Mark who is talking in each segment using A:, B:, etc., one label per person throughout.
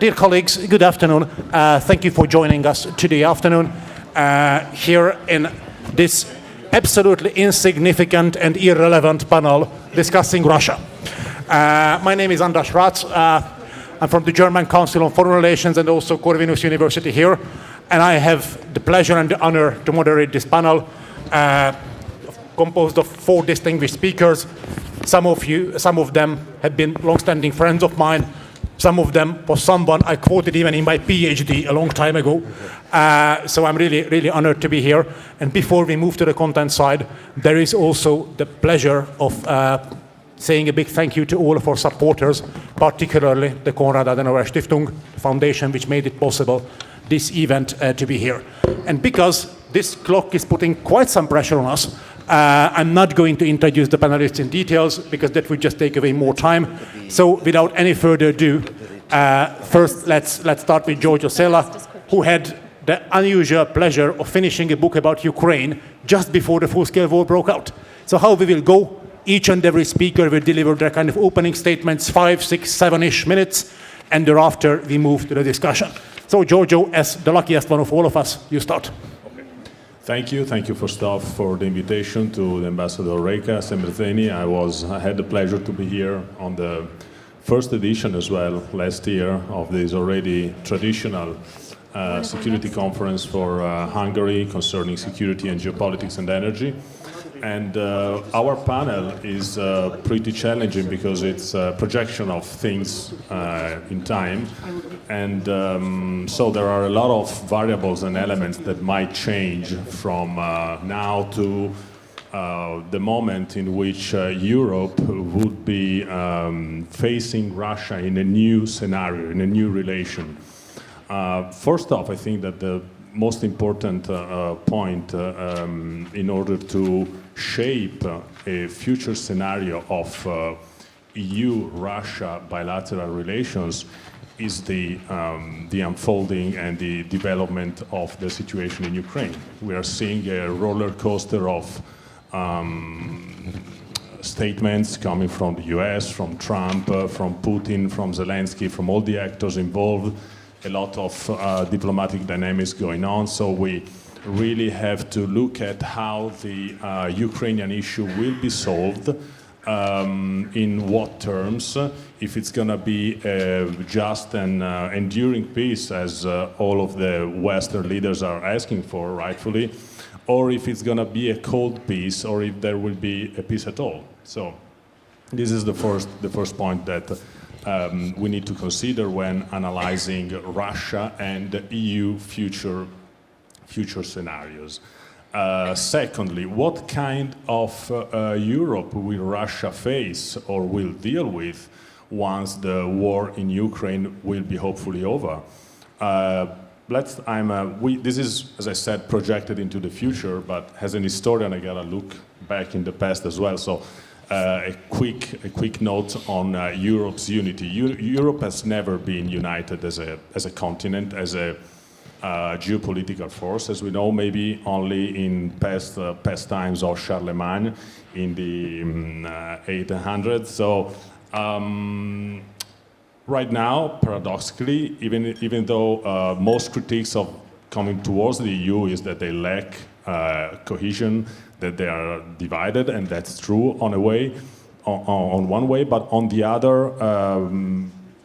A: Dear colleagues, good afternoon. Thank you for joining us today afternoon here in this absolutely insignificant and irrelevant panel discussing Russia. My name is András. I'm from the German Council on Foreign Relations and also Vilnius University here. And I have the pleasure and the honor to moderate this panel composed of 4 distinguished speakers. Some of them have been long-standing friends of mine. Some of them was someone I quoted even in my PhD a long time ago. So I'm really, really honored to be here. And before we move to the content side, there is also the pleasure of saying a big thank you to all of our supporters, particularly the Konrad Adenauer Stiftung Foundation, which made it possible this event to be here. And because this clock is putting quite some pressure on us, I'm not going to introduce the panelists in details because that would just take away more time. So without any further ado, first let's start with Giorgio Cella, who had the unusual pleasure of finishing a book about Ukraine just before the full-scale war broke out. So how we will go, each and every speaker will deliver their kind of opening statements, 5, 6, 7-ish minutes, and thereafter we move to the discussion. So Giorgio, as the luckiest one of all of us, you start.
B: Thank you first off for the invitation to the Ambassador Rácz Sembrezeni. I had the pleasure to be here on the first edition as well last year of this already traditional security conference for Hungary concerning security and geopolitics and energy. And our panel is pretty challenging because it's a projection of things in time. And so there are a lot of variables and elements that might change from now to the moment in which Europe would be facing Russia in a new scenario, in a new relation. First off, I think that the most important point in order to shape a future scenario of EU-Russia bilateral relations is the unfolding and the development of the situation in Ukraine. We are seeing a roller coaster of statements coming from the US, from Trump, from Putin, from Zelensky, from all the actors involved, a lot of diplomatic dynamics going on. So we really have to look at how the Ukrainian issue will be solved, in what terms, if it's going to be just an enduring peace, as all of the Western leaders are asking for, rightfully, or if it's going to be a cold peace, or if there will be a peace at all. So this is the first point that we need to consider when analyzing Russia and EU future scenarios. Secondly, what kind of Europe will Russia face or will deal with once the war in Ukraine will be hopefully over? This is, as I said, projected into the future, but as an historian, I gotta look back in the past as well. So a quick note on Europe's unity. Europe has never been united as a continent, as a geopolitical force, as we know, maybe only in past times of Charlemagne in the 1800s. So right now, paradoxically, even though most critiques of coming towards the EU is that they lack cohesion, that they are divided, and that's true on one way, but on the other,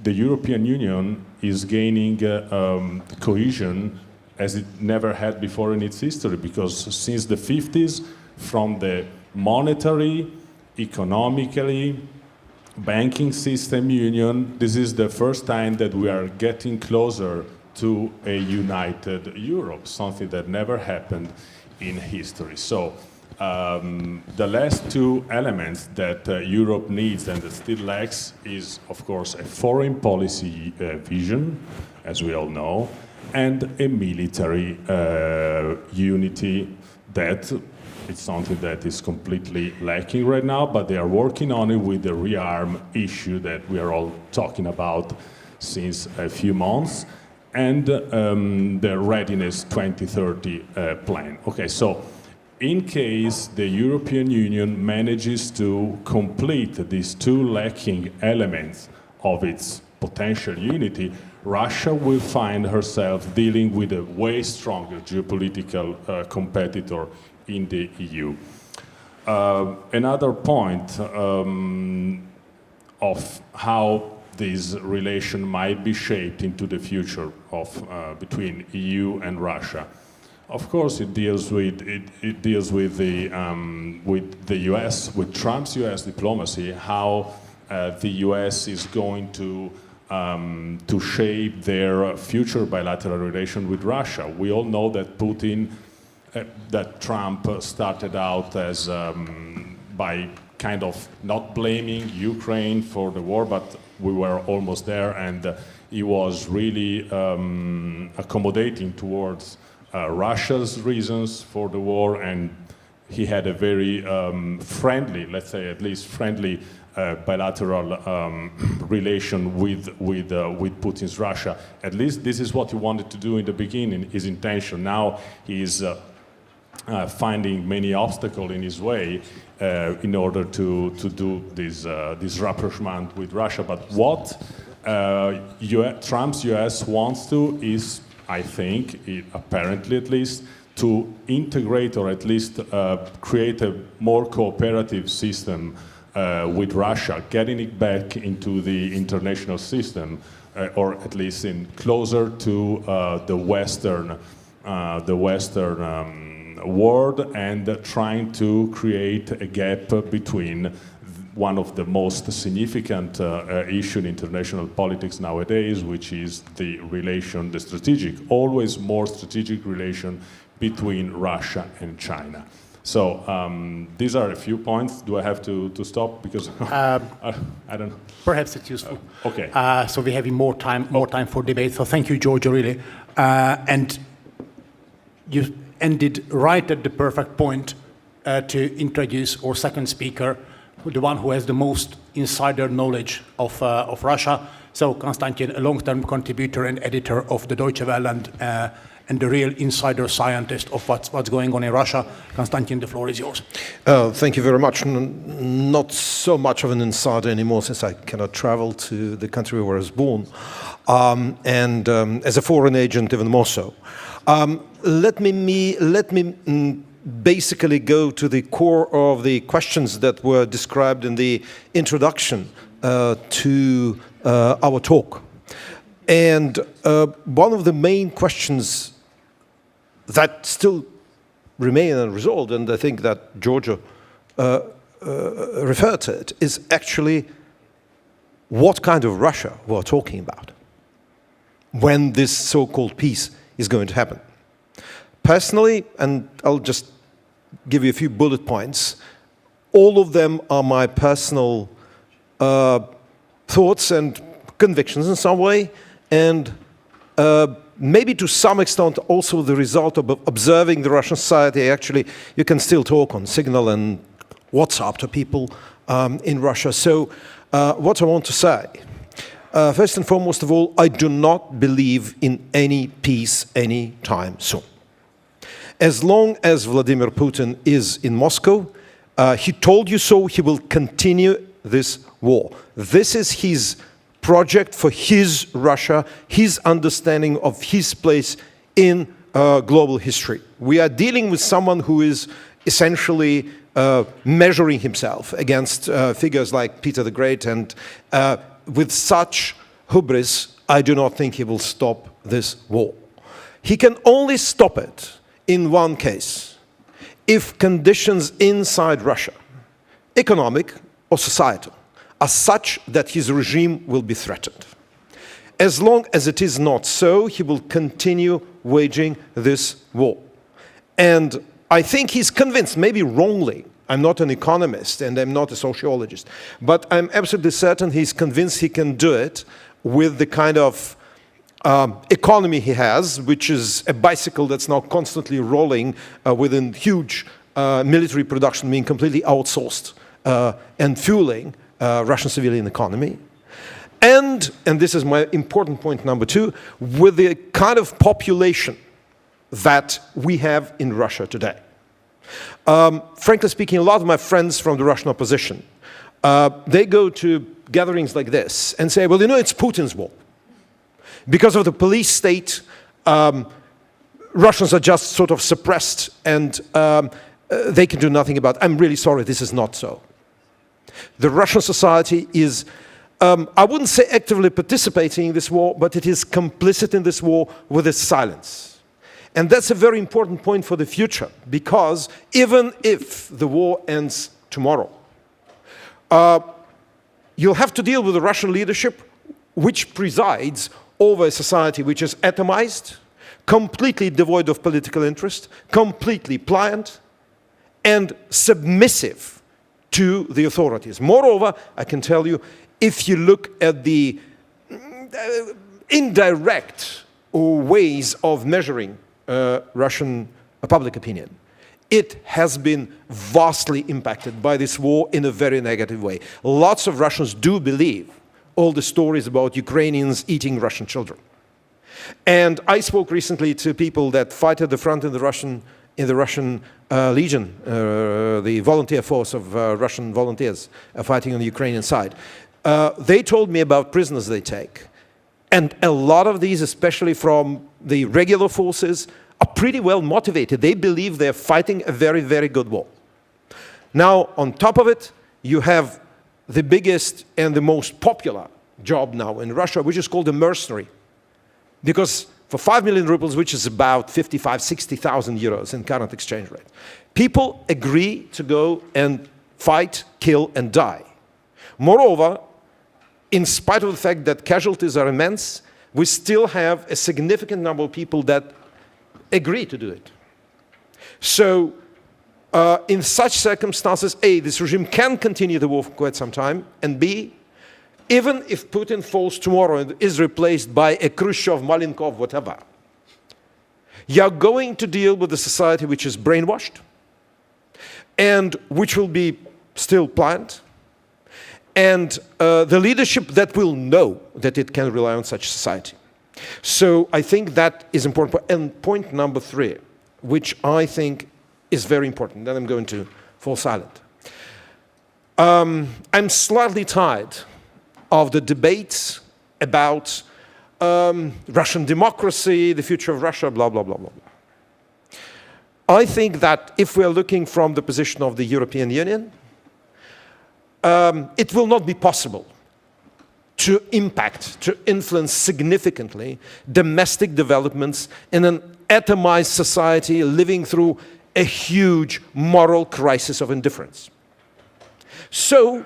B: the European Union is gaining cohesion as it never had before in its history, because since the 50s, from the monetary, economically, banking system union, this is the first time that we are getting closer to a united Europe, something that never happened in history. So the last 2 elements that Europe needs and that still lacks is, of course, a foreign policy vision, as we all know, and a military unity that it's something that is completely lacking right now, but they are working on it with the rearm issue that we are all talking about since a few months, and the Readiness 2030 plan. Okay, so in case the European Union manages to complete these 2 lacking elements of its potential unity, Russia will find herself dealing with a way stronger geopolitical competitor in the EU. Another point of how this relation might be shaped into the future of between EU and Russia. Of course, it deals with the US, with Trump's US diplomacy, how the US is going to shape their future bilateral relation with Russia. We all know that that Trump started out as by kind of not blaming Ukraine for the war, but we were almost there, and he was really accommodating towards Russia's reasons for the war, and he had a very friendly, let's say at least friendly, bilateral relation with Putin's Russia. At least this is what he wanted to do in the beginning, his intention. Now he is finding many obstacles in his way in order to do this rapprochement with Russia. But what Trump's US wants to is, I think, apparently at least, to integrate or at least create a more cooperative system with Russia, getting it back into the international system, or at least closer to the Western world, and trying to create a gap between one of the most significant issue in international politics nowadays, which is the relation, the strategic, always more strategic relation between Russia and China. So these are a few points. Do I have to stop? Because I don't know.
A: Perhaps it's useful.
B: Okay.
A: So we're having more time for debate. So thank you, Giorgio, really. And you ended right at the perfect point to introduce our second speaker, the one who has the most insider knowledge of Russia. So Konstantin, a long-term contributor and editor of the Deutsche Welle, and the real insider scientist of what's going on in Russia. Konstantin, the floor is yours.
C: Thank you very much. Not so much of an insider anymore, since I cannot travel to the country where I was born, and as a foreign agent, even more so. Let me basically go to the core of the questions that were described in the introduction to our talk. And one of the main questions that still remain unresolved, and I think that Giorgio referred to it, is actually what kind of Russia we're talking about when this so-called peace is going to happen. Personally, and I'll just give you a few bullet points, all of them are my personal thoughts and convictions in some way, and maybe to some extent also the result of observing the Russian society. Actually, you can still talk on Signal and WhatsApp to people in Russia. So what I want to say, first and foremost of all, I do not believe in any peace anytime soon. As long as Vladimir Putin is in Moscow, he told you so, he will continue this war. This is his project for his Russia, his understanding of his place in global history. We are dealing with someone who is essentially measuring himself against figures like Peter the Great, and with such hubris, I do not think he will stop this war. He can only stop it in one case: if conditions inside Russia, economic or societal, are such that his regime will be threatened. As long as it is not so, he will continue waging this war. And I think he's convinced, maybe wrongly, I'm not an economist and I'm not a sociologist, but I'm absolutely certain he's convinced he can do it with the kind of economy he has, which is a bicycle that's now constantly rolling within huge military production being completely outsourced and fueling Russian civilian economy. And this is my important point number two, with the kind of population that we have in Russia today. Frankly speaking, a lot of my friends from the Russian opposition, they go to gatherings like this and say, well, you know, it's Putin's war. Because of the police state, Russians are just sort of suppressed and they can do nothing about it. I'm really sorry, this is not so. The Russian society is, I wouldn't say actively participating in this war, but it is complicit in this war with its silence. And that's a very important point for the future, because even if the war ends tomorrow, you'll have to deal with the Russian leadership which presides over a society which is atomized, completely devoid of political interest, completely pliant, and submissive to the authorities. Moreover, I can tell you, if you look at the indirect ways of measuring Russian public opinion, it has been vastly impacted by this war in a very negative way. Lots of Russians do believe all the stories about Ukrainians eating Russian children. And I spoke recently to people that fight at the front in the Russian Legion, the volunteer force of Russian volunteers fighting on the Ukrainian side. They told me about prisoners they take. And a lot of these, especially from the regular forces, are pretty well motivated. They believe they're fighting a very, very good war. Now, on top of it, you have the biggest and the most popular job now in Russia, which is called a mercenary. Because for 5 million rubles, which is about 55,000, 60,000 euros in current exchange rate, people agree to go and fight, kill, and die. Moreover, in spite of the fact that casualties are immense, we still have a significant number of people that agree to do it. So, in such circumstances, A, this regime can continue the war for quite some time, and B, even if Putin falls tomorrow and is replaced by a Khrushchev, Malenkov, whatever, you're going to deal with a society which is brainwashed and which will be still pliant, and the leadership that will know that it can rely on such society. So I think that is important. And point number 3, which I think is very important, then I'm going to fall silent. I'm slightly tired of the debates about Russian democracy, the future of Russia, blah, blah, blah, blah, blah. I think that if we're looking from the position of the European Union, it will not be possible to impact, to influence significantly domestic developments in an atomized society living through a huge moral crisis of indifference. So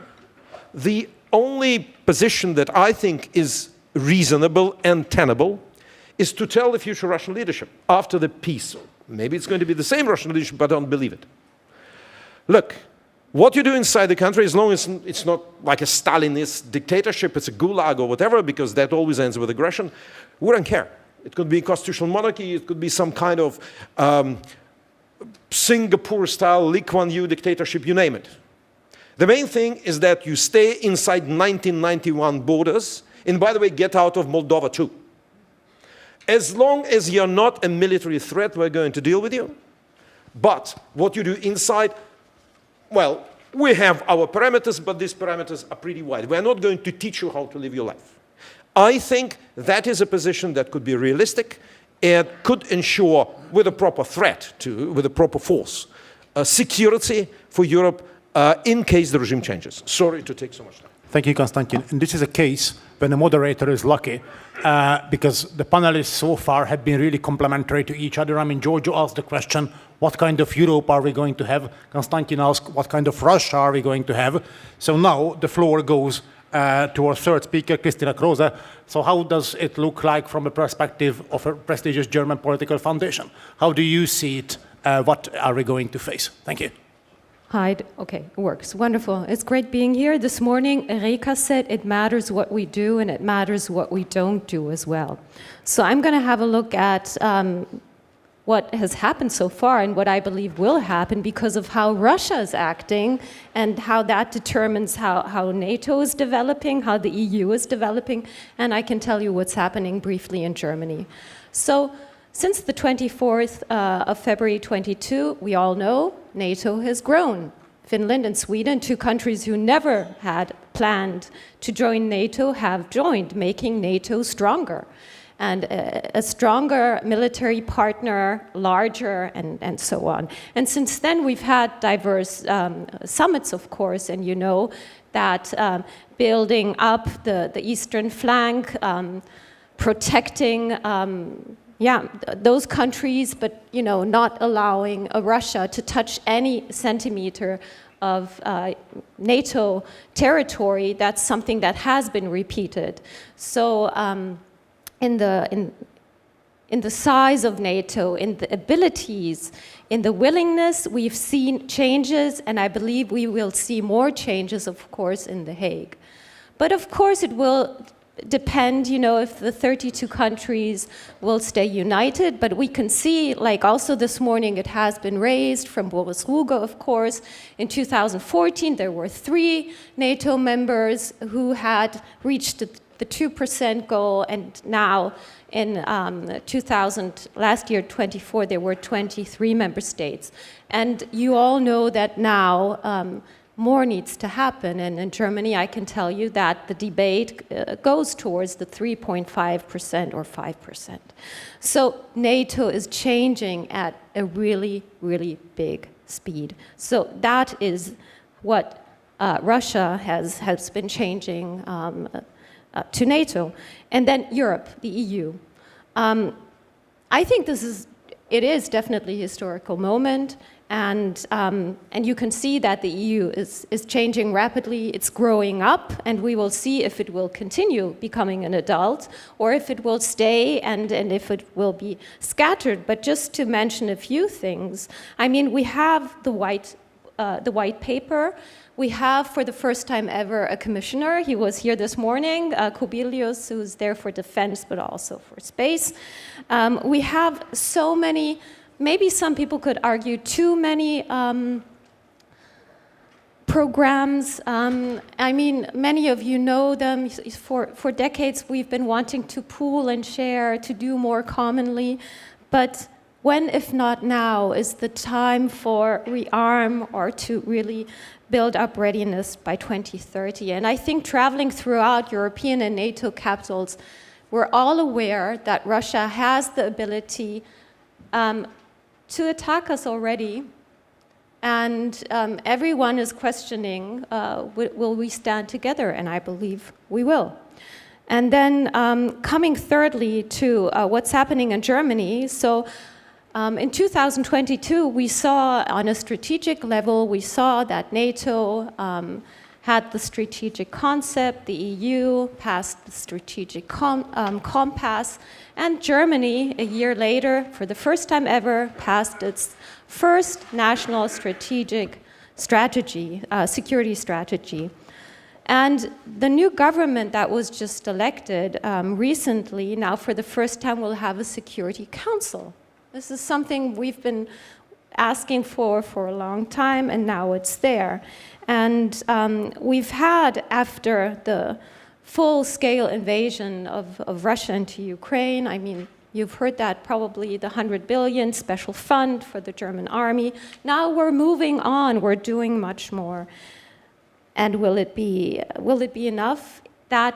C: the only position that I think is reasonable and tenable is to tell the future Russian leadership after the peace, maybe it's going to be the same Russian leadership, but I don't believe it. Look, what you do inside the country, as long as it's not like a Stalinist dictatorship, it's a gulag or whatever, because that always ends with aggression, we don't care. It could be a constitutional monarchy, it could be some kind of Singapore-style Lee Kuan Yew dictatorship, you name it. The main thing is that you stay inside 1991 borders, and by the way, get out of Moldova too. As long as you're not a military threat, we're going to deal with you. But what you do inside, well, we have our parameters, but these parameters are pretty wide. We're not going to teach you how to live your life. I think that is a position that could be realistic and could ensure, with a proper threat, with a proper force, security for Europe in case the regime changes. Sorry to take so much time.
A: Thank you, Konstantin. And this is a case when the moderator is lucky, because the panelists so far have been really complementary to each other. I mean, Giorgio asked the question, what kind of Europe are we going to have? Konstantin asked, what kind of Russia are we going to have? So now the floor goes to our third speaker, Christina Krause. So how does it look like from the perspective of a prestigious German political foundation? How do you see it? What are we going to face? Thank you.
D: Hi, okay, it works, wonderful. It's great being here. This morning, Erika said it matters what we do and it matters what we don't do as well. So I'm going to have a look at what has happened so far and what I believe will happen because of how Russia is acting and how that determines how NATO is developing, how the EU is developing, and I can tell you what's happening briefly in Germany. So since the 24th of February 22, we all know NATO has grown. Finland and Sweden, 2 countries who never had planned to join NATO, have joined, making NATO stronger. and a stronger military partner, larger, and so on. And since then, we've had diverse summits, of course, and you know that building up the eastern flank, protecting those countries, but not allowing Russia to touch any centimeter of NATO territory. That's something that has been repeated. So in the size of NATO, in the abilities, in the willingness, we've seen changes, and I believe we will see more changes, of course, in The Hague. But of course, it will depend, if the 32 countries will stay united. But we can see, like also this morning, it has been raised from Boris Ruge, of course. In 2014, there were 3 NATO members who had reached the 2% goal, and now in last year, 24, there were 23 member states. And you all know that now more needs to happen. And in Germany, I can tell you that the debate goes towards the 3.5% or 5%. So NATO is changing at a really, really big speed. So that is what Russia has been changing to NATO. And then Europe, the EU. I think it is definitely a historical moment. And you can see that the EU is changing rapidly. It's growing up, and we will see if it will continue becoming an adult or if it will stay and if it will be scattered. But just to mention a few things, I mean, we have the white paper. We have, for the first time ever, a commissioner. He was here this morning, Kubilius, who's there for defense, but also for space. We have so many. Maybe some people could argue too many programs. I mean, many of you know them. For decades, we've been wanting to pool and share, to do more commonly. But when, if not now, is the time for rearm or to really build up readiness by 2030? And I think traveling throughout European and NATO capitals, we're all aware that Russia has the ability to attack us already, and everyone is questioning, will we stand together? And I believe we will. And then coming thirdly to what's happening in Germany. So in 2022, we saw on a strategic level, we saw that NATO had the strategic concept, the EU passed the strategic compass, and Germany, a year later, for the first time ever, passed its first national strategic strategy, security strategy. And the new government that was just elected recently, now for the first time, will have a Security Council. This is something we've been asking for a long time, and now it's there. And we've had, after the full-scale invasion of Russia into Ukraine, I mean, you've heard that probably, the 100 billion special fund for the German army. Now we're moving on, we're doing much more. And will it be enough? That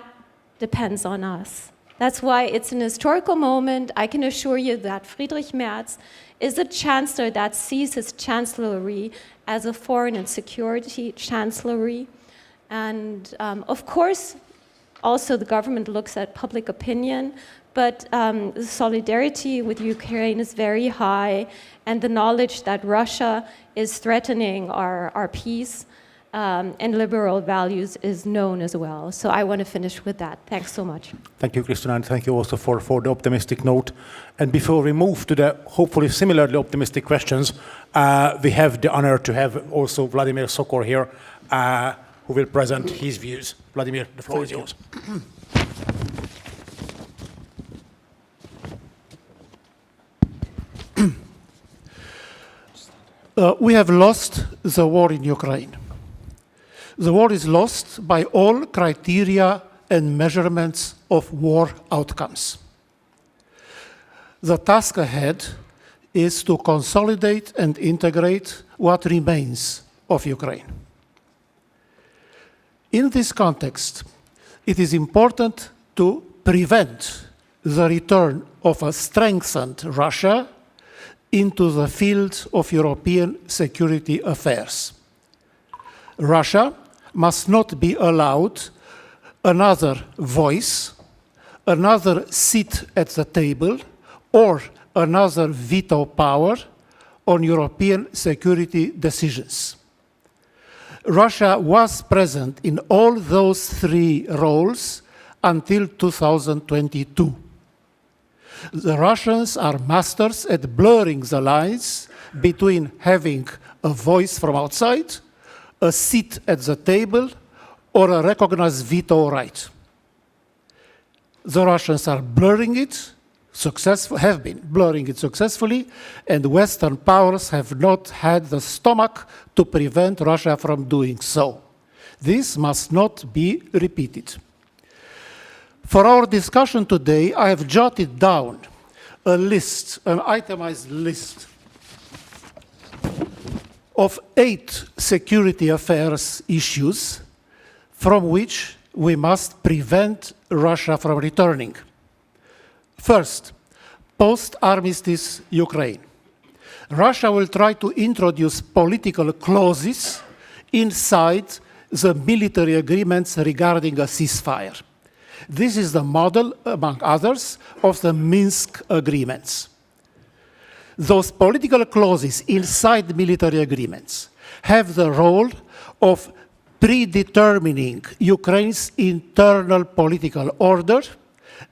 D: depends on us. That's why it's an historical moment. I can assure you that Friedrich Merz is a chancellor that sees his chancellery as a foreign and security chancellery. And of course, also the government looks at public opinion, but the solidarity with Ukraine is very high, and the knowledge that Russia is threatening our peace and liberal values is known as well. So I want to finish with that. Thanks so much.
A: Thank you, Christina, and thank you also for the optimistic note. And before we move to the hopefully similarly optimistic questions, we have the honor to have also Vladimir Socor here, who will present his views. Vladimir, the floor is yours.
E: We have lost the war in Ukraine. The war is lost by all criteria and measurements of war outcomes. The task ahead is to consolidate and integrate what remains of Ukraine. In this context, it is important to prevent the return of a strengthened Russia into the field of European security affairs. Russia must not be allowed another voice, another seat at the table, or another veto power on European security decisions. Russia was present in all those three roles until 2022. The Russians are masters at blurring the lines between having a voice from outside, a seat at the table, or a recognized veto right. The Russians are blurring it, have been blurring it successfully, and Western powers have not had the stomach to prevent Russia from doing so. This must not be repeated. For our discussion today, I have jotted down a list, an itemized list of 8 security affairs issues from which we must prevent Russia from returning. First, post-armistice Ukraine. Russia will try to introduce political clauses inside the military agreements regarding a ceasefire. This is the model, among others, of the Minsk agreements. Those political clauses inside military agreements have the role of predetermining Ukraine's internal political order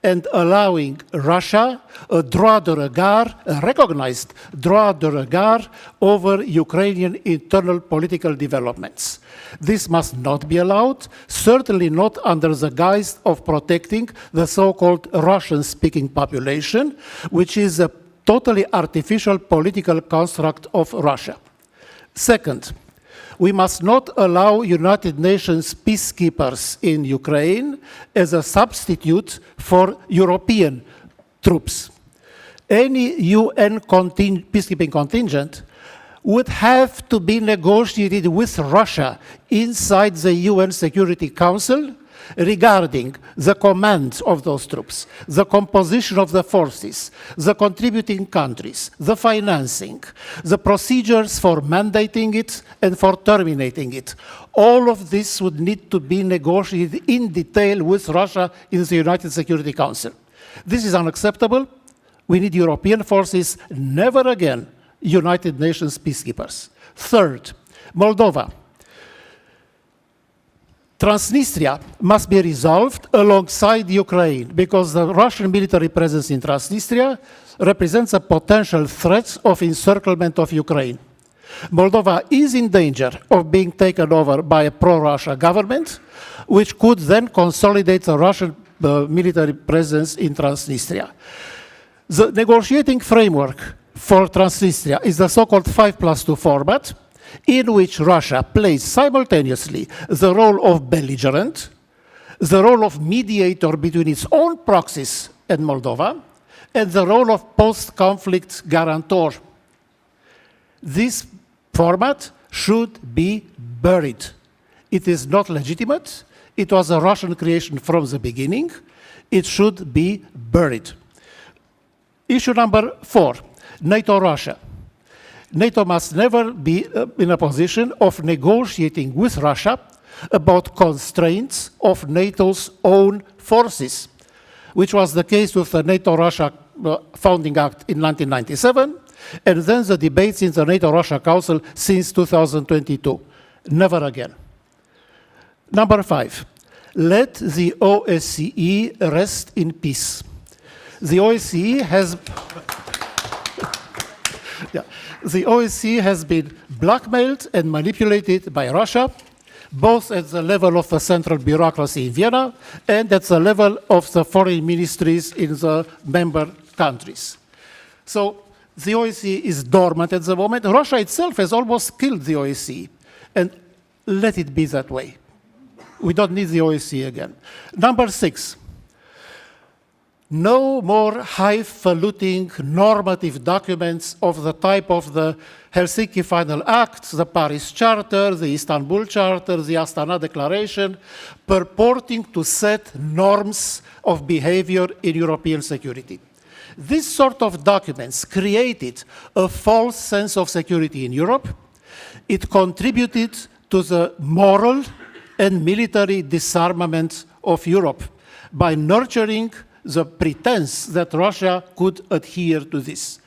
E: and allowing Russia a droit de regard, a recognized droit de regard over Ukrainian internal political developments. This must not be allowed, certainly not under the guise of protecting the so-called Russian-speaking population, which is a totally artificial political construct of Russia. Second, we must not allow United Nations peacekeepers in Ukraine as a substitute for European troops. Any UN peacekeeping contingent would have to be negotiated with Russia inside the UN Security Council regarding the command of those troops, the composition of the forces, the contributing countries, the financing, the procedures for mandating it and for terminating it. All of this would need to be negotiated in detail with Russia in the United Security Council. This is unacceptable. We need European forces, never again United Nations peacekeepers. Third, Moldova. Transnistria must be resolved alongside Ukraine because the Russian military presence in Transnistria represents a potential threat of encirclement of Ukraine. Moldova is in danger of being taken over by a pro-Russia government, which could then consolidate the Russian military presence in Transnistria. The negotiating framework for Transnistria is the so-called 5+2 format, in which Russia plays simultaneously the role of belligerent, the role of mediator between its own proxies and Moldova, and the role of post-conflict guarantor. This format should be buried. It is not legitimate. It was a Russian creation from the beginning. It should be buried. Issue number 4, NATO-Russia. NATO must never be in a position of negotiating with Russia about constraints of NATO's own forces, which was the case with the NATO-Russia Founding Act in 1997, and then the debates in the NATO-Russia Council since 2022. Never again. Number 5, let the OSCE rest in peace. The OSCE has... The OSCE has been blackmailed and manipulated by Russia, both at the level of the central bureaucracy in Vienna and at the level of the foreign ministries in the member countries. So the OSCE is dormant at the moment. Russia itself has almost killed the OSCE, and let it be that way. We don't need the OSCE again. Number 6. No more highfalutin normative documents of the type of the Helsinki Final Act, the Paris Charter, the Istanbul Charter, the Astana Declaration, purporting to set norms of behavior in European security. This sort of documents created a false sense of security in Europe. It contributed to the moral and military disarmament of Europe by nurturing the pretense that Russia could adhere to this.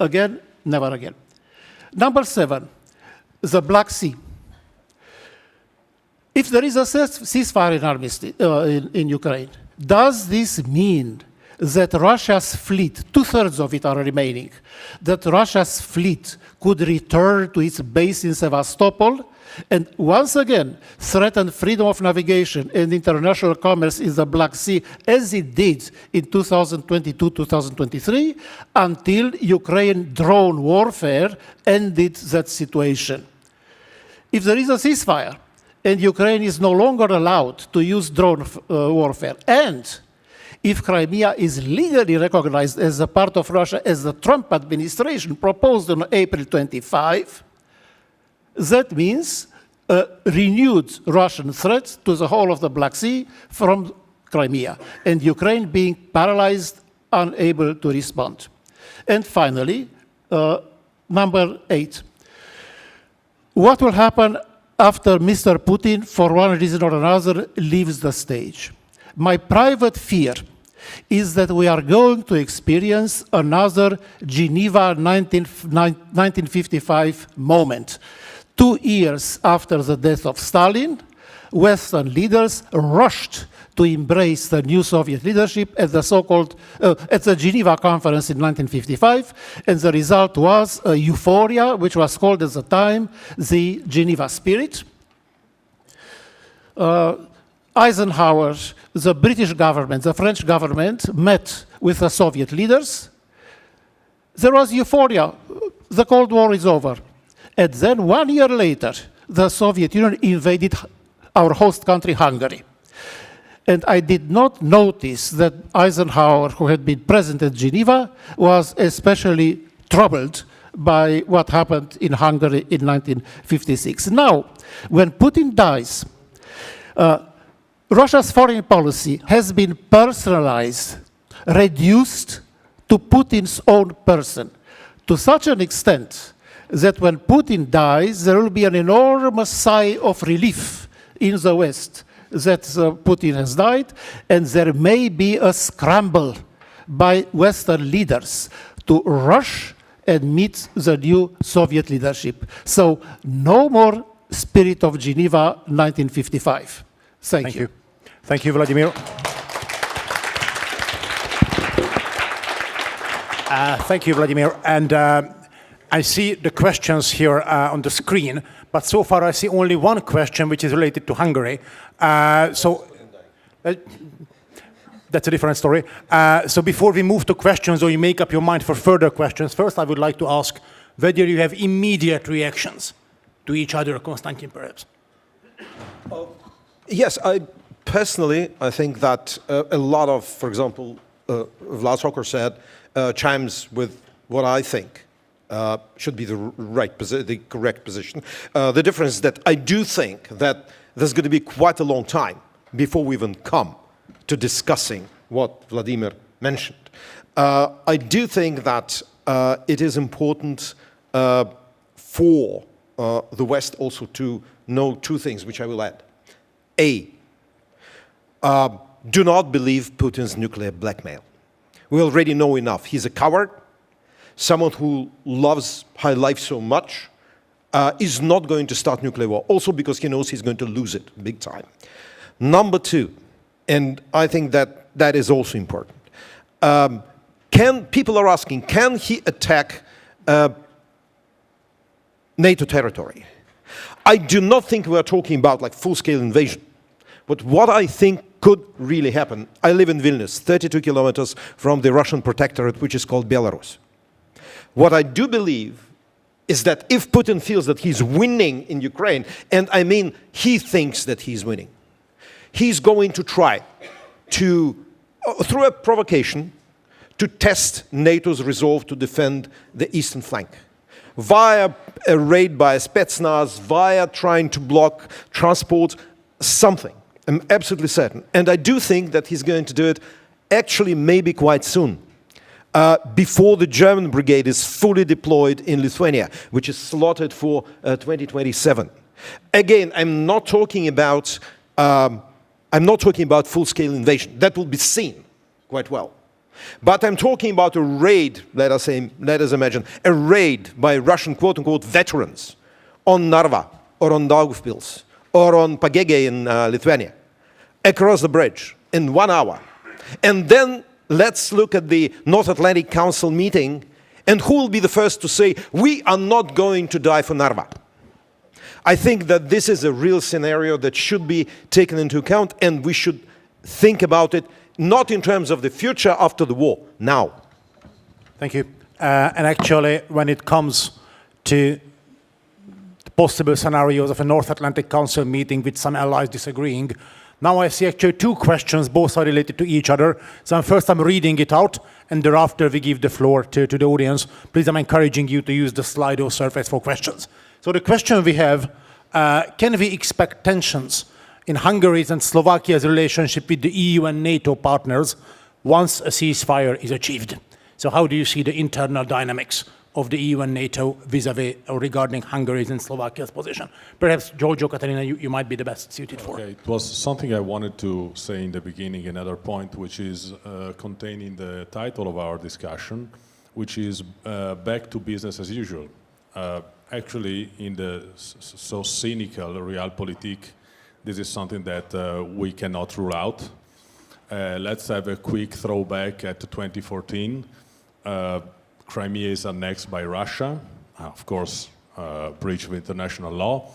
E: Again, never again. Number 7, the Black Sea. If there is a ceasefire in Ukraine, does this mean that Russia's fleet, 2/3 of it are remaining, that Russia's fleet could return to its base in Sevastopol and once again threaten freedom of navigation and international commerce in the Black Sea as it did in 2022-2023 until Ukraine drone warfare ended that situation? If there is a ceasefire and Ukraine is no longer allowed to use drone warfare, and if Crimea is legally recognized as a part of Russia as the Trump administration proposed on April 25, that means a renewed Russian threat to the whole of the Black Sea from Crimea, and Ukraine being paralyzed, unable to respond. And finally, number 8. What will happen after Mr. Putin, for one reason or another, leaves the stage? My private fear is that we are going to experience another Geneva 1955 moment. 2 years after the death of Stalin, Western leaders rushed to embrace the new Soviet leadership at the so-called at the Geneva conference in 1955, and the result was a euphoria, which was called at the time the Geneva spirit. Eisenhower, the British government, the French government met with the Soviet leaders. There was euphoria. The Cold War is over. And then 1 year later, the Soviet Union invaded our host country, Hungary. And I did not notice that Eisenhower, who had been present at Geneva, was especially troubled by what happened in Hungary in 1956. Now, when Putin dies, Russia's foreign policy has been personalized, reduced to Putin's own person, to such an extent that when Putin dies, there will be an enormous sigh of relief in the West that Putin has died, and there may be a scramble by Western leaders to rush and meet the new Soviet leadership. So no more spirit of Geneva 1955. Thank you.
A: Thank you, Vladimir. Thank you, Vladimir. And I see the questions here on the screen, but so far I see only one question which is related to Hungary. That's a different story. So before we move to questions or you make up your mind for further questions, first I would like to ask whether you have immediate reactions to each other, Konstantin, perhaps.
C: Yes, personally, I think that a lot of, for example, Vlad Socor said, chimes with what I think should be the correct position. The difference is that I do think that there's going to be quite a long time before we even come to discussing what Vladimir mentioned. I do think that it is important for the West also to know 2 things, which I will add. A, do not believe Putin's nuclear blackmail. We already know enough. He's a coward. Someone who loves high life so much is not going to start nuclear war, also because he knows he's going to lose it big time. Number 2, and I think that that is also important. People are asking, can he attack NATO territory? I do not think we are talking about like full-scale invasion. But what I think could really happen, I live in Vilnius, 32 kilometers from the Russian protectorate, which is called Belarus. What I do believe is that if Putin feels that he's winning in Ukraine, and I mean he thinks that he's winning, he's going to try to through a provocation to test NATO's resolve to defend the eastern flank, via a raid by a Spetsnaz, via trying to block transport, something. I'm absolutely certain. And I do think that he's going to do it actually maybe quite soon, before the German brigade is fully deployed in Lithuania, which is slotted for 2027. Again, I'm not talking about full-scale invasion. That will be seen quite well. But I'm talking about a raid, let us imagine, a raid by Russian quote-unquote veterans on Narva, or on Daugavpils, or on Pagėgiai in Lithuania, across the bridge in 1 hour. And then let's look at the North Atlantic Council meeting, and who will be the first to say, we are not going to die for Narva? I think that this is a real scenario that should be taken into account, and we should think about it not in terms of the future after the war, now.
A: Thank you. And actually, when it comes to the possible scenarios of a North Atlantic Council meeting with some allies disagreeing, now I see actually two questions, both are related to each other. So first I'm reading it out, and thereafter we give the floor to the audience. Please, I'm encouraging you to use the Slido surface for questions. So the question we have, can we expect tensions in Hungary's and Slovakia's relationship with the EU and NATO partners once a ceasefire is achieved? So how do you see the internal dynamics of the EU and NATO vis-a-vis or regarding Hungary's and Slovakia's position? Perhaps, Giorgio, Katarina, you might be the best suited for.
B: Okay, it was something I wanted to say in the beginning, another point, which is contained in the title of our discussion, which is back to business as usual. Actually, in the so cynical realpolitik, this is something that we cannot rule out. Let's have a quick throwback at 2014. Crimea is annexed by Russia, of course, breach of international law.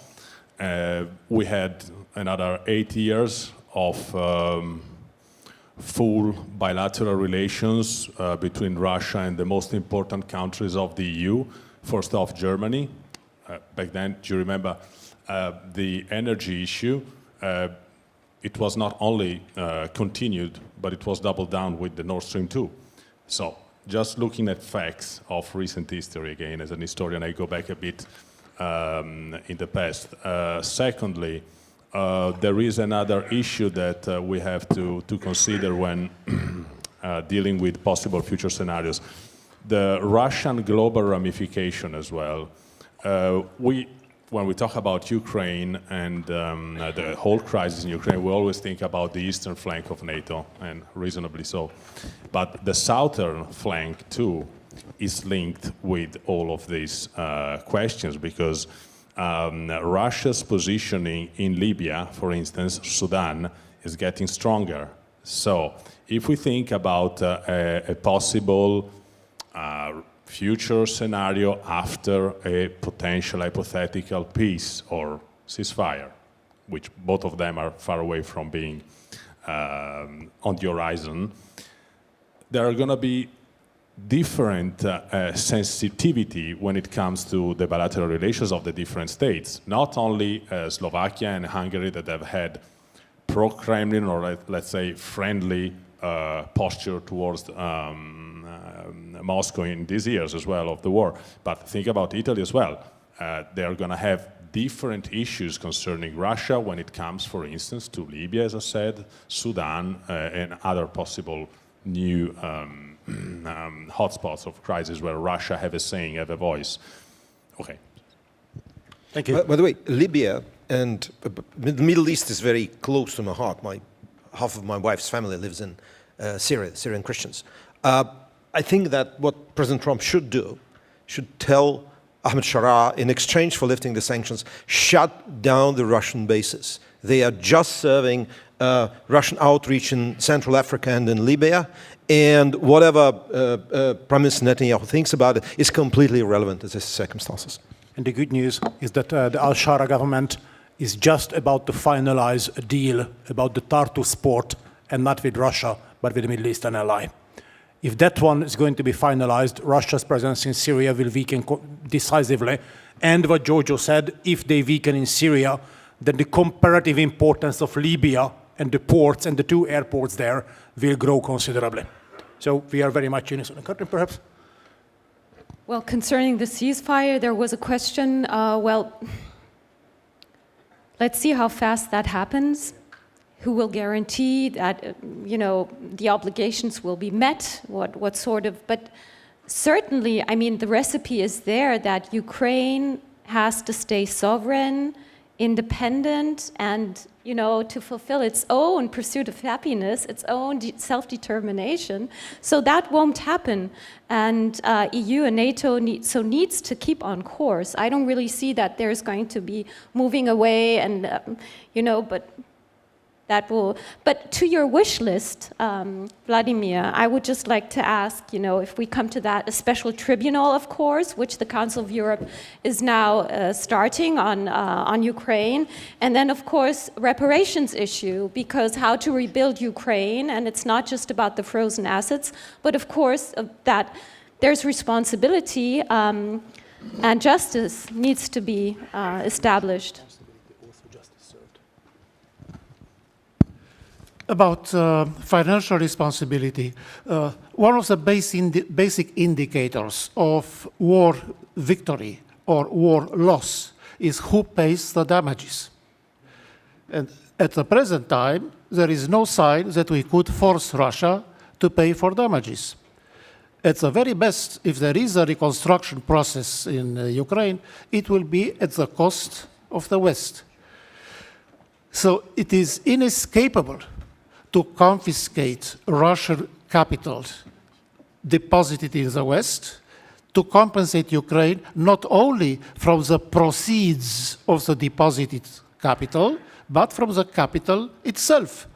B: We had another 8 years of full bilateral relations between Russia and the most important countries of the EU. First off, Germany. Back then, do you remember the energy issue? It was not only continued, but it was doubled down with the Nord Stream 2. So just looking at facts of recent history, again, as an historian, I go back a bit in the past. Secondly, there is another issue that we have to consider when dealing with possible future scenarios. The Russian global ramification as well. When we talk about Ukraine and the whole crisis in Ukraine, we always think about the eastern flank of NATO, and reasonably so. But the southern flank, too, is linked with all of these questions, because Russia's positioning in Libya, for instance, Sudan, is getting stronger. So if we think about a possible future scenario after a potential hypothetical peace or ceasefire, which both of them are far away from being on the horizon, there are going to be different sensitivity when it comes to the bilateral relations of the different states. Not only Slovakia and Hungary that have had pro-Kremlin or let's say friendly posture towards Moscow in these years as well of the war. But think about Italy as well. They are going to have different issues concerning Russia when it comes, for instance, to Libya, as I said, Sudan, and other possible new hotspots of crisis where Russia have a saying, have a voice. Okay.
A: Thank you.
C: By the way, Libya and the Middle East is very close to my heart. Half of my wife's family lives in Syria, Syrian Christians. I think that what President Trump should do, should tell Ahmed Sharaa, in exchange for lifting the sanctions, shut down the Russian bases. They are just serving Russian outreach in Central Africa and in Libya, and whatever Prime Minister Netanyahu thinks about it is completely irrelevant in these circumstances.
A: And the good news is that the al-Shara government is just about to finalize a deal about the Tartus port, and not with Russia, but with the Middle Eastern ally. If that one is going to be finalized, Russia's presence in Syria will weaken decisively. And what Giorgio said, if they weaken in Syria, then the comparative importance of Libya and the ports and the 2 airports there will grow considerably. So we are very much in a country, perhaps.
D: Well, concerning the ceasefire, there was a question. Let's see how fast that happens. Who will guarantee that, the obligations will be met? What sort of? But certainly, I mean, the recipe is there that Ukraine has to stay sovereign, independent, and to fulfill its own pursuit of happiness, its own self-determination. So that won't happen, and EU and NATO needs to keep on course. I don't really see that there's going to be moving away, and but. That will, but to your wish list, Vladimir, I would just like to ask, if we come to that, a special tribunal, of course, which the Council of Europe is now starting on Ukraine, and then, of course, reparations issue, because how to rebuild Ukraine, and it's not just about the frozen assets, but of course that there's responsibility and justice needs to be established.
E: About financial responsibility, one of the basic indicators of war victory or war loss is who pays the damages. And at the present time, there is no sign that we could force Russia to pay for damages. At the very best, if there is a reconstruction process in Ukraine, it will be at the cost of the West. So it is inescapable to confiscate Russian capital deposited in the West, to compensate Ukraine not only from the proceeds of the deposited capital, but from the capital itself.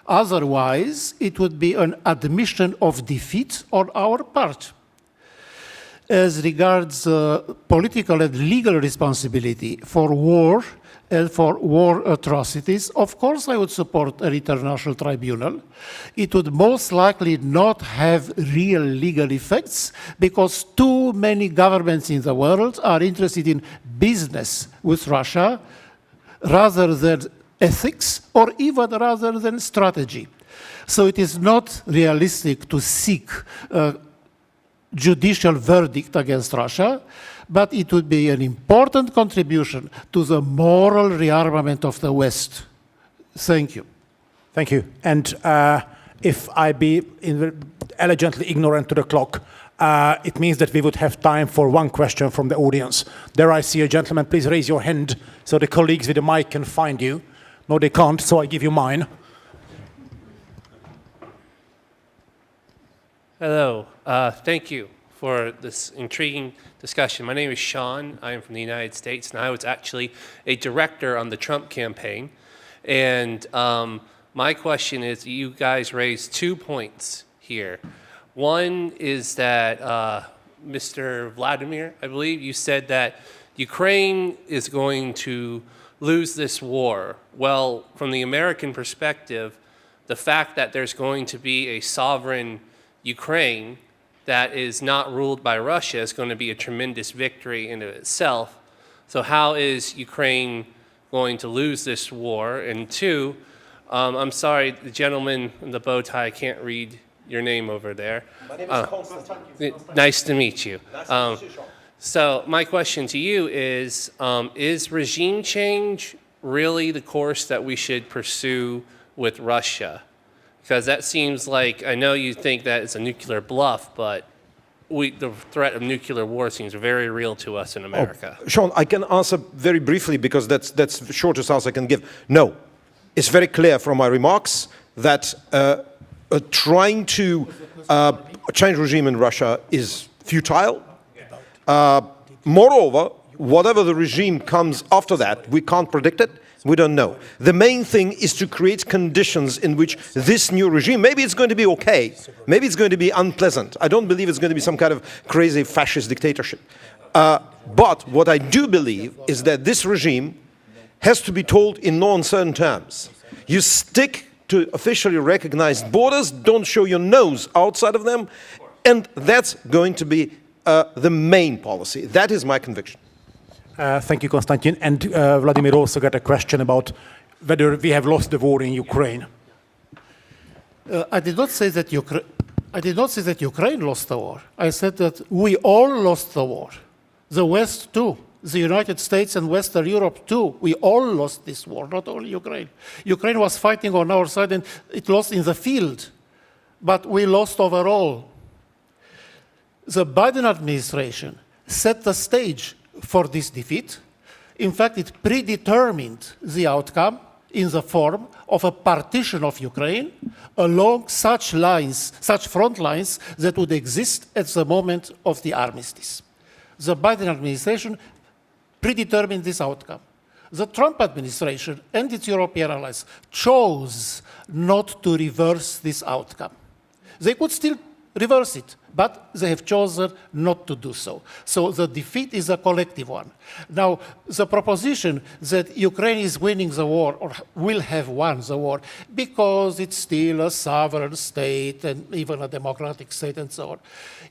E: Otherwise, it would be an admission of defeat on our part. As regards political and legal responsibility for war, and for war atrocities, of course I would support an international tribunal. It would most likely not have real legal effects because too many governments in the world are interested in business with Russia rather than ethics or even rather than strategy. So it is not realistic to seek a judicial verdict against Russia, but it would be an important contribution to the moral rearmament of the West. Thank you.
A: Thank you. And if I be elegantly ignorant to the clock, it means that we would have time for one question from the audience. There I see a gentleman. Please raise your hand so the colleagues with the mic can find you. No, they can't, so I give you mine.
F: Hello. Thank you for this intriguing discussion. My name is Sean. I am from the United States, and I was actually a director on the Trump campaign. And my question is, you guys raised 2 points here. One is that Mr. Vladimir, I believe, you said that Ukraine is going to lose this war. Well, from the American perspective, the fact that there's going to be a sovereign Ukraine that is not ruled by Russia is going to be a tremendous victory in itself. So how is Ukraine going to lose this war? And two, I'm sorry, the gentleman in the bow tie, I can't read your name over there.
C: My name is Konstantin.
F: Nice to meet you.
C: Nice to meet you, Sean.
F: So my question to you is regime change really the course that we should pursue with Russia? Because that seems like, I know you think that it's a nuclear bluff, but the threat of nuclear war seems very real to us in America.
C: Sean, I can answer very briefly because that's the shortest answer I can give. No, it's very clear from my remarks that trying to change regime in Russia is futile. Moreover, whatever the regime comes after that, we can't predict it. We don't know. The main thing is to create conditions in which this new regime, maybe it's going to be okay, maybe it's going to be unpleasant. I don't believe it's going to be some kind of crazy fascist dictatorship. But what I do believe is that this regime has to be told in no uncertain terms. You stick to officially recognized borders, don't show your nose outside of them, and that's going to be the main policy. That is my conviction.
A: Thank you, Konstantin. And Vladimir also got a question about whether we have lost the war in Ukraine.
E: I did not say that Ukraine lost the war. I said that we all lost the war. The West too. The United States and Western Europe too. We all lost this war, not only Ukraine. Ukraine was fighting on our side and it lost in the field, but we lost overall. The Biden administration set the stage for this defeat. In fact, it predetermined the outcome in the form of a partition of Ukraine along such lines, such front lines that would exist at the moment of the armistice. The Biden administration predetermined this outcome. The Trump administration and its European allies chose not to reverse this outcome. They could still reverse it, but they have chosen not to do so. So the defeat is a collective one. Now, the proposition that Ukraine is winning the war or will have won the war because it's still a sovereign state and even a democratic state and so on.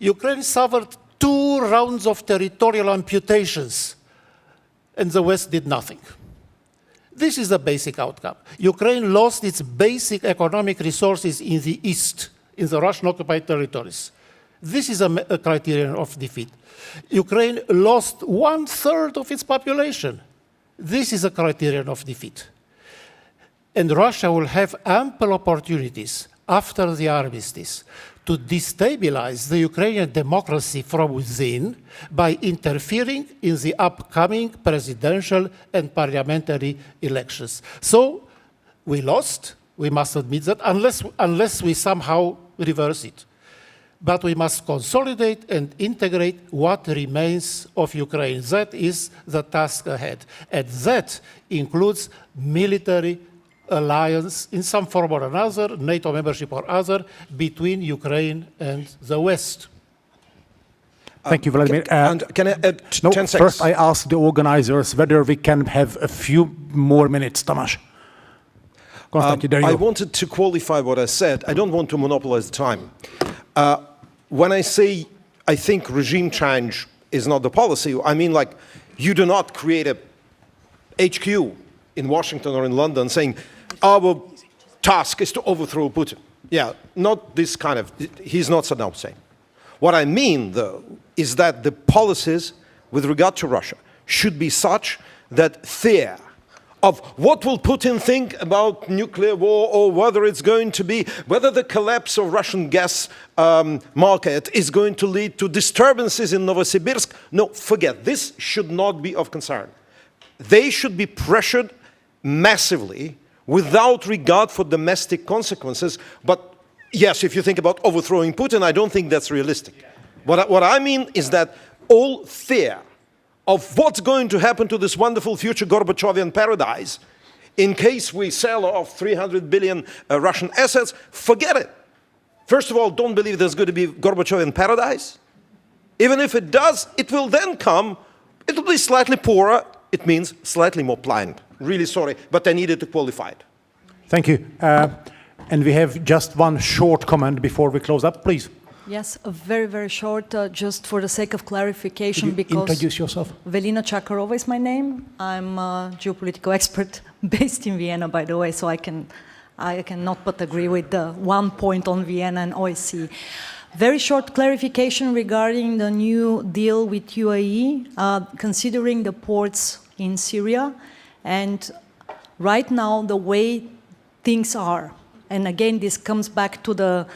E: Ukraine suffered 2 rounds of territorial amputations and the West did nothing. This is the basic outcome. Ukraine lost its basic economic resources in the East, in the Russian-occupied territories. This is a criterion of defeat. Ukraine lost 1/3 of its population. This is a criterion of defeat. And Russia will have ample opportunities after the armistice to destabilize the Ukrainian democracy from within by interfering in the upcoming presidential and parliamentary elections. So we lost, we must admit that, unless we somehow reverse it. But we must consolidate and integrate what remains of Ukraine. That is the task ahead. And that includes military alliance in some form or another, NATO membership or other, between Ukraine and the West.
A: Thank you, Vladimir.
C: Can I add 10 seconds?
A: First I ask the organizers whether we can have a few more minutes, Tamás. Konstantin, there you
C: I
A: go.
C: wanted to qualify what I said. I don't want to monopolize the time. When I say I think regime change is not the policy, I mean like you do not create a HQ in Washington or in London saying our task is to overthrow Putin. Yeah, not this kind of, he's not Saddam Hussein. What I mean, though, is that the policies with regard to Russia should be such that fear of what will Putin think about nuclear war or whether it's going to be, whether the collapse of Russian gas market is going to lead to disturbances in Novosibirsk. No, forget, this should not be of concern. They should be pressured massively without regard for domestic consequences. But yes, if you think about overthrowing Putin, I don't think that's realistic. What I mean is that all fear of what's going to happen to this wonderful future Gorbachevian paradise in case we sell off 300 billion Russian assets, forget it. First of all, don't believe there's going to be Gorbachevian paradise. Even if it does, it will then come, it will be slightly poorer, it means slightly more pliant. Really sorry, but I needed to qualify it.
A: Thank you. And we have just one short comment before we close up, please.
G: Yes, a very, very short, just for the sake of clarification,
A: Could you
G: because
A: introduce yourself?
G: Velina Chakarova is my name. I'm a geopolitical expert based in Vienna, by the way, so I cannot but agree with the one point on Vienna and OSCE. Very short clarification regarding the new deal with UAE, considering the ports in Syria, and right now the way things are, and again this comes back to the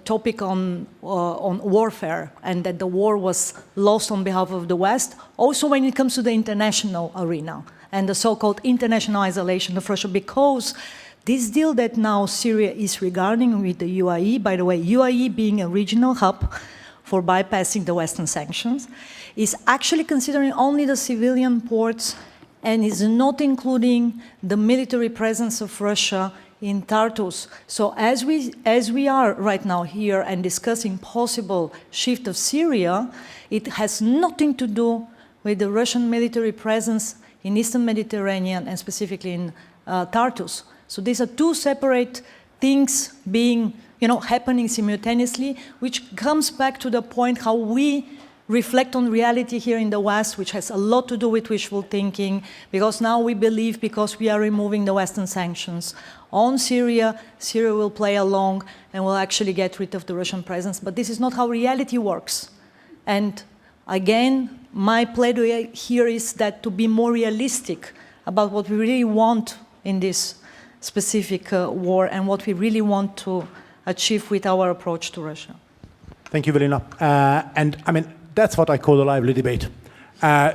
G: topic on warfare, and that the war was lost on behalf of the West, also when it comes to the international arena and the so-called international isolation of Russia, because this deal that now Syria is regarding with the UAE, by the way, UAE being a regional hub for bypassing the Western sanctions, is actually considering only the civilian ports and is not including the military presence of Russia in Tartus. So as we are right now here and discussing possible shift of Syria, it has nothing to do with the Russian military presence in Eastern Mediterranean and specifically in Tartus. So these are two separate things being, happening simultaneously, which comes back to the point how we reflect on reality here in the West, which has a lot to do with wishful thinking, because now we believe because we are removing the Western sanctions on Syria, Syria will play along and will actually get rid of the Russian presence. But this is not how reality works. And again, my plea here is that to be more realistic about what we really want in this specific war and what we really want to achieve with our approach to Russia.
A: Thank you, Velina. And I mean, that's what I call a lively debate.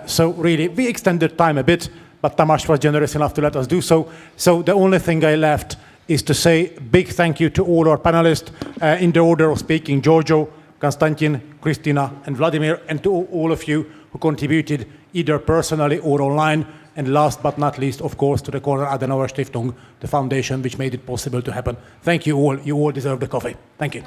A: So really, we extended time a bit, but Tamás was generous enough to let us do so. So the only thing I left is to say big thank you to all our panelists in the order of speaking: Giorgio, Konstantin, Christina, and Vladimir, and to all of you who contributed either personally or online. And last but not least, of course, to the Konrad Adenauer Stiftung, the foundation which made it possible to happen. Thank you all. You all deserve the coffee. Thank you.